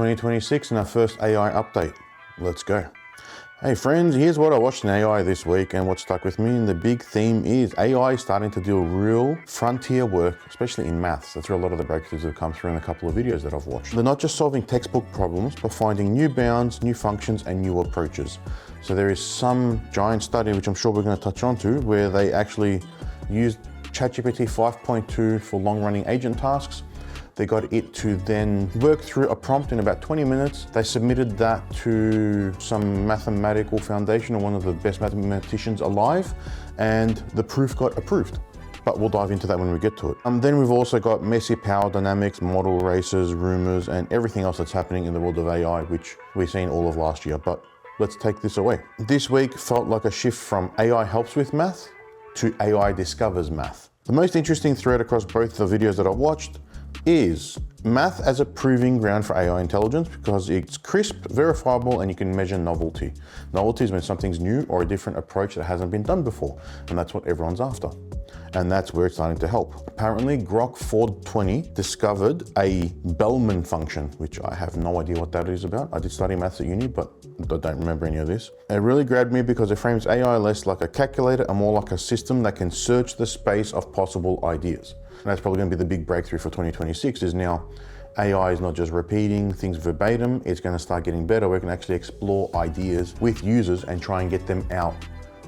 2026 and our first AI update. Let's go. Hey friends, here's what I watched in AI this week and what stuck with me, and the big theme is AI starting to do real frontier work, especially in maths. That's where a lot of the breakthroughs have come through in a couple of videos that I've watched. They're not just solving textbook problems, but finding new bounds, new functions, and new approaches. So there is some giant study, which I'm sure we're going to touch on to, where they actually used ChatGPT 5.2 for long-running agent tasks. They got it to then work through a prompt in about 20 minutes. They submitted that to some mathematical foundation or one of the best mathematicians alive, and the proof got approved. But we'll dive into that when we get to it. Then we've also got messy power dynamics, model races, rumors, and everything else that's happening in the world of AI, which we've seen all of last year. But let's take this away. This week felt like a shift from AI helps with math to AI discovers math. The most interesting thread across both the videos that I watched is math as a proving ground for AI intelligence, because it's crisp, verifiable, and you can measure novelty. Novelty is when something's new or a different approach that hasn't been done before, and that's what everyone's after. And that's where it's starting to help. Apparently, Grok 420 discovered a Bellman function, which I have no idea what that is about. I did study maths at uni, but I don't remember any of this. It really grabbed me because it frames AI less like a calculator and more like a system that can search the space of possible ideas. And that's probably going to be the big breakthrough for 2026, is now AI is not just repeating things verbatim, it's going to start getting better. We can actually explore ideas with users and try and get them out,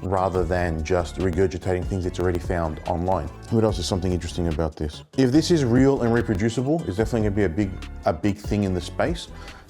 rather than just regurgitating things it's already found online. What else is something interesting about this? If this is real and reproducible, it's definitely going to be a big thing in the space,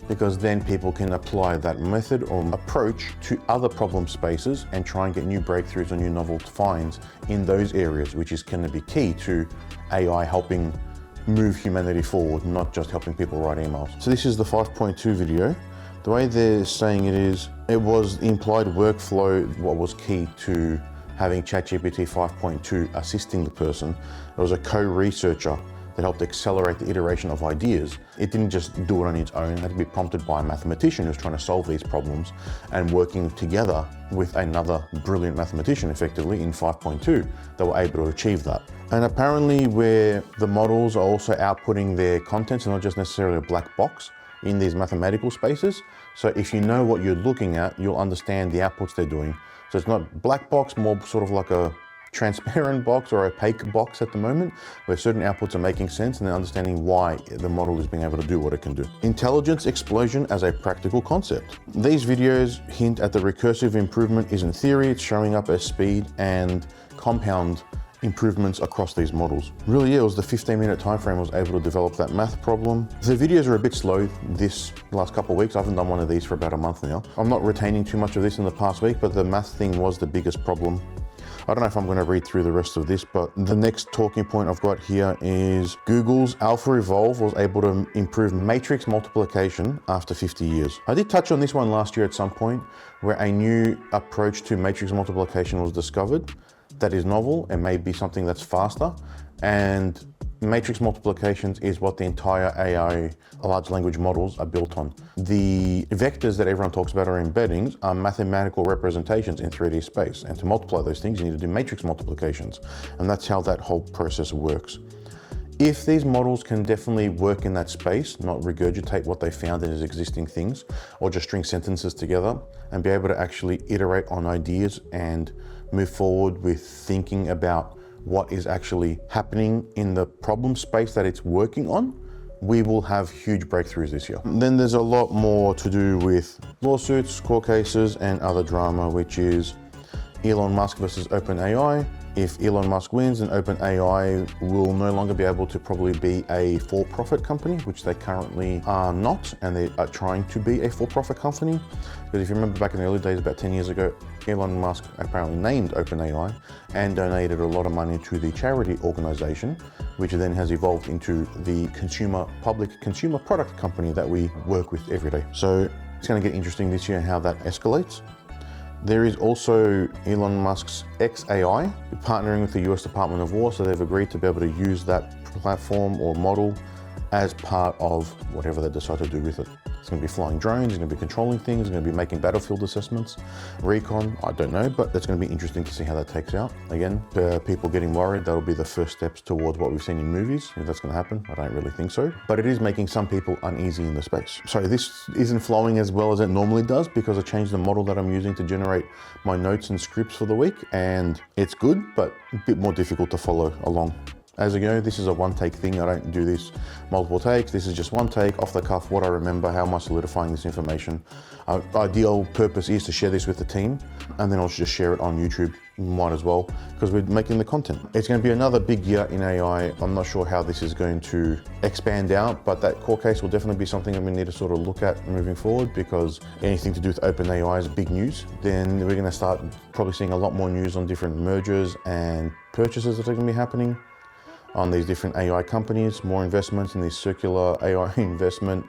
because then people can apply that method or approach to other problem spaces and try and get new breakthroughs or new novel finds in those areas, which is going to be key to AI helping move humanity forward, not just helping people write emails. So this is the 5.2 video. The way they're saying it was the implied workflow what was key to having ChatGPT 5.2 assisting the person. It was a co-researcher that helped accelerate the iteration of ideas. It didn't just do it on its own, it had to be prompted by a mathematician who's trying to solve these problems, and working together with another brilliant mathematician effectively in 5.2, they were able to achieve that. And apparently where the models are also outputting their contents and not just necessarily a black box in these mathematical spaces. So if you know what you're looking at, you'll understand the outputs they're doing. So it's not black box, more sort of like a transparent box or opaque box at the moment, where certain outputs are making sense and then understanding why the model is being able to do what it can do. Intelligence explosion as a practical concept. These videos hint at the recursive improvement is in theory, it's showing up as speed and compound improvements across these models. Really, yeah, it was the 15-minute time frame I was able to develop that math problem. The videos are a bit slow this last couple of weeks. I haven't done one of these for about a month now. I'm not retaining too much of this in the past week, but the math thing was the biggest problem. I don't know if I'm going to read through the rest of this, but the next talking point I've got here is Google's AlphaEvolve was able to improve matrix multiplication after 50 years. I did touch on this one last year at some point, where a new approach to matrix multiplication was discovered that is novel and may be something that's faster. And matrix multiplications is what the entire AI large language models are built on. The vectors that everyone talks about, or embeddings, are mathematical representations in 3D space. And to multiply those things, you need to do matrix multiplications. And that's how that whole process works. If these models can definitely work in that space, not regurgitate what they found as existing things, or just string sentences together, and be able to actually iterate on ideas and move forward with thinking about what is actually happening in the problem space that it's working on, we will have huge breakthroughs this year. Then there's a lot more to do with lawsuits, court cases, and other drama, which is Elon Musk versus OpenAI. If Elon Musk wins, then OpenAI will no longer be able to probably be a for-profit company, which they currently are not, and they are trying to be a for-profit company. But if you remember back in the early days, about 10 years ago, Elon Musk apparently named OpenAI and donated a lot of money to the charity organization, which then has evolved into the public consumer product company that we work with every day. So it's going to get interesting this year how that escalates. There is also Elon Musk's xAI partnering with the US Department of War, so they've agreed to be able to use that platform or model as part of whatever they decide to do with it. It's going to be flying drones, it's going to be controlling things, it's going to be making battlefield assessments, recon, I don't know, but it's going to be interesting to see how that takes out. Again, people getting worried, that'll be the first steps towards what we've seen in movies. If that's going to happen, I don't really think so. But it is making some people uneasy in the space. So this isn't flowing as well as it normally does because I changed the model that I'm using to generate my notes and scripts for the week, and it's good, but a bit more difficult to follow along. As you know, this is a one-take thing. I don't do this multiple takes. This is just one take, off the cuff, what I remember, how am I solidifying this information. Ideal purpose is to share this with the team, and then I'll just share it on YouTube. Might as well, because we're making the content. It's going to be another big year in AI. I'm not sure how this is going to expand out, but that court case will definitely be something that we need to sort of look at moving forward, because anything to do with OpenAI is big news. Then we're going to start probably seeing a lot more news on different mergers and purchases that are going to be happening on these different AI companies, more investments in this circular AI investment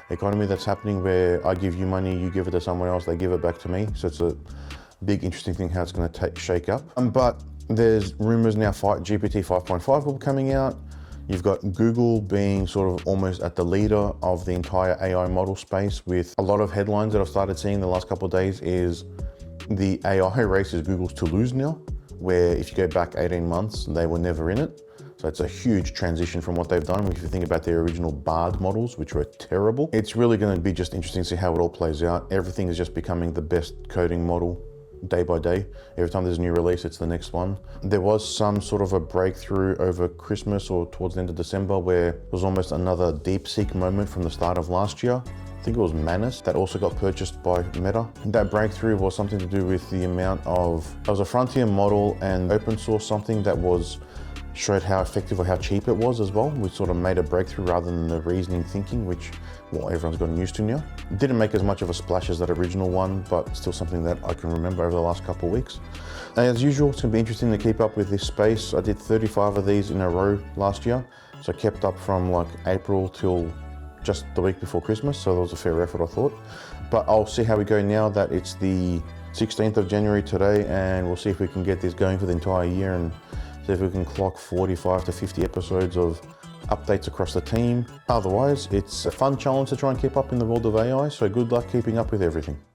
economy that's happening, where I give you money, you give it to someone else, they give it back to me. So it's a big interesting thing how it's going to shake up. But there's rumors now GPT 5.5 will be coming out. You've got Google being sort of almost at the leader of the entire AI model space, with a lot of headlines that I've started seeing the last couple of days is the AI race is Google's to lose now, where if you go back 18 months, they were never in it. So it's a huge transition from what they've done. If you think about their original Bard models, which were terrible, it's really going to be just interesting to see how it all plays out. Everything is just becoming the best coding model day by day. Every time there's a new release, it's the next one. There was some sort of a breakthrough over Christmas or towards the end of December where it was almost another DeepSeek moment from the start of last year. I think it was Manus that also got purchased by Meta. That breakthrough was something to do with the amount of, it was a frontier model and open source something that showed how effective or how cheap it was as well, which sort of made a breakthrough rather than the reasoning thinking, which, well, everyone's gotten used to now. It didn't make as much of a splash as that original one, but still something that I can remember over the last couple of weeks. As usual, it's going to be interesting to keep up with this space. I did 35 of these in a row last year, so I kept up from like April till just the week before Christmas, so that was a fair effort, I thought. But I'll see how we go now that it's the 16th of January today, and we'll see if we can get this going for the entire year and see if we can clock 45 to 50 episodes of updates across the team. Otherwise, it's a fun challenge to try and keep up in the world of AI, so good luck keeping up with everything.